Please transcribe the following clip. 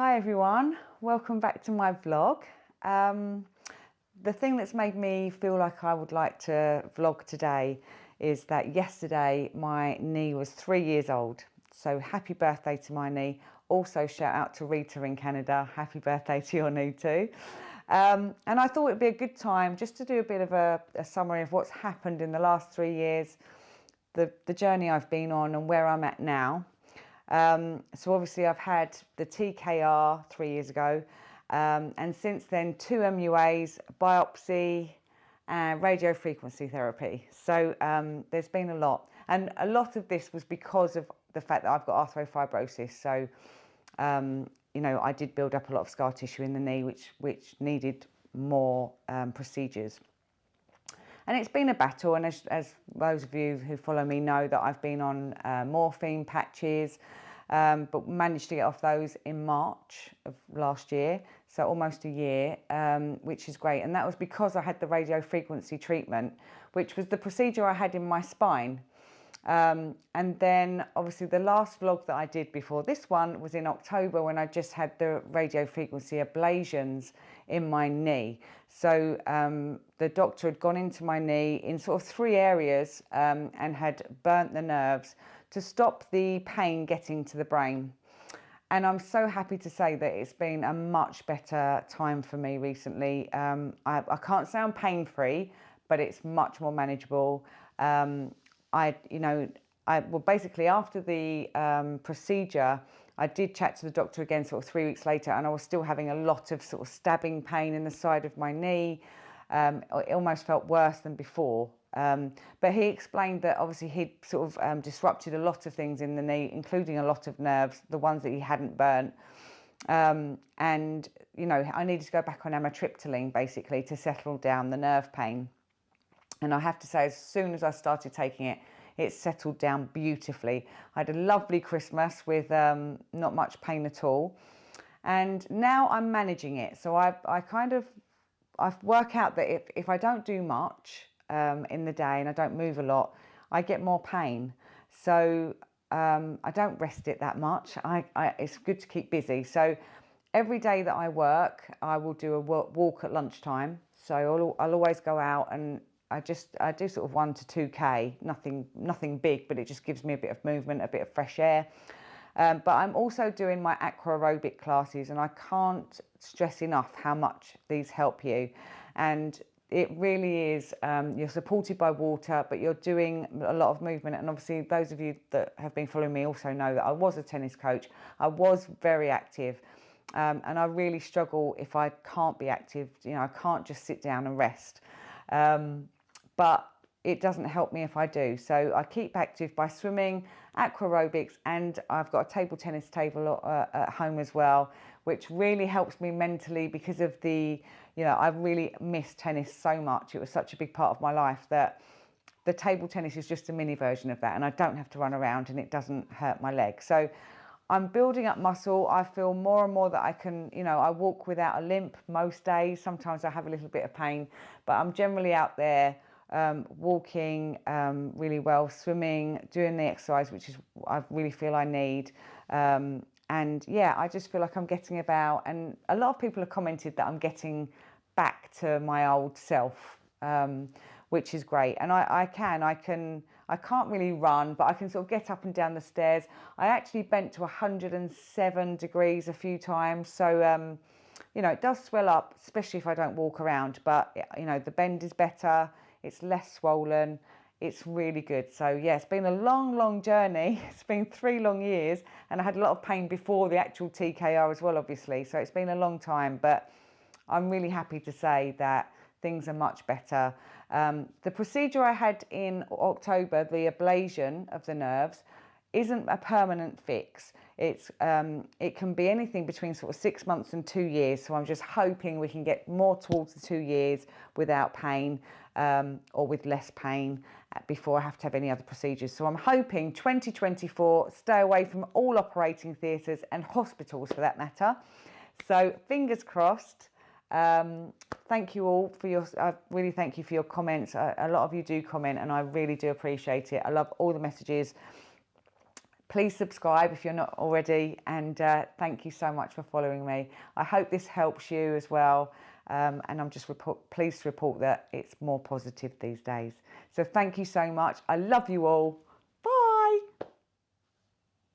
Hi everyone, welcome back to my vlog. The thing that's made me feel like I would like to vlog today is that yesterday my knee was 3 years old. So happy birthday to my knee. Also shout out to Rita in Canada, happy birthday to your knee too. And I thought it'd be a good time just to do a bit of a summary of what's happened in the last 3 years, the journey I've been on and where I'm at now. So obviously I've had the TKR 3 years ago, and since then 2 MUAs, biopsy and radio frequency therapy. So there's been a lot, and a lot of this was because of the fact that I've got arthrofibrosis. So I did build up a lot of scar tissue in the knee, which needed more procedures. And it's been a battle, and as those of you who follow me know, that I've been on morphine patches, but managed to get off those in March of last year, so almost a year, which is great. And that was because I had the radio frequency treatment, which was the procedure I had in my spine. And then obviously the last vlog that I did before this one was in October, when I just had the radio frequency ablations in my knee. So the doctor had gone into my knee in sort of 3 areas and had burnt the nerves to stop the pain getting to the brain. And I'm so happy to say that it's been a much better time for me recently. I can't sound pain-free, but it's much more manageable. Basically after the procedure, I did chat to the doctor again sort of 3 weeks later, and I was still having a lot of sort of stabbing pain in the side of my knee. It almost felt worse than before. But he explained that obviously he'd sort of disrupted a lot of things in the knee, including a lot of nerves, the ones that he hadn't burnt. I needed to go back on amitriptyline basically to settle down the nerve pain. And I have to say, as soon as I started taking it, it settled down beautifully. I had a lovely Christmas with not much pain at all. And now I'm managing it. So I've worked out that if I don't do much in the day and I don't move a lot, I get more pain. So I don't rest it that much. It's good to keep busy. So every day that I work, I will do a walk at lunchtime. So I'll always go out, and I do sort of 1 to 2K, nothing big, but it just gives me a bit of movement, a bit of fresh air. But I'm also doing my aqua aerobic classes, and I can't stress enough how much these help you. And it really is, you're supported by water, but you're doing a lot of movement. And obviously those of you that have been following me also know that I was a tennis coach. I was very active. And I really struggle if I can't be active. I can't just sit down and rest. But it doesn't help me if I do. So I keep active by swimming, aqua aerobics, and I've got a table tennis table at home as well, which really helps me mentally because of I really miss tennis so much. It was such a big part of my life that the table tennis is just a mini version of that, and I don't have to run around and it doesn't hurt my leg. So I'm building up muscle. I feel more and more that I can, I walk without a limp most days. Sometimes I have a little bit of pain, but I'm generally out there walking really well, swimming, doing the exercise, which is I really feel I need. And yeah, I just feel like I'm getting about, and a lot of people have commented that I'm getting back to my old self, which is great. And I can't really run, but I can sort of get up and down the stairs. I actually bent to 107 degrees a few times. So, it does swell up, especially if I don't walk around, but the bend is better. It's less swollen. It's really good. So yeah, it's been a long journey. It's been 3 long years, and I had a lot of pain before the actual TKR as well, obviously. So it's been a long time, but I'm really happy to say that things are much better. The procedure I had in October, the ablation of the nerves, isn't a permanent fix. It can be anything between sort of 6 months and 2 years. So I'm just hoping we can get more towards the 2 years without pain, or with less pain before I have to have any other procedures. So I'm hoping 2024, stay away from all operating theatres and hospitals for that matter. So fingers crossed. Thank you all for I really thank you for your comments. A lot of you do comment, and I really do appreciate it. I love all the messages. Please subscribe if you're not already, and thank you so much for following me. I hope this helps you as well, and I'm just pleased to report that it's more positive these days. So thank you so much. I love you all.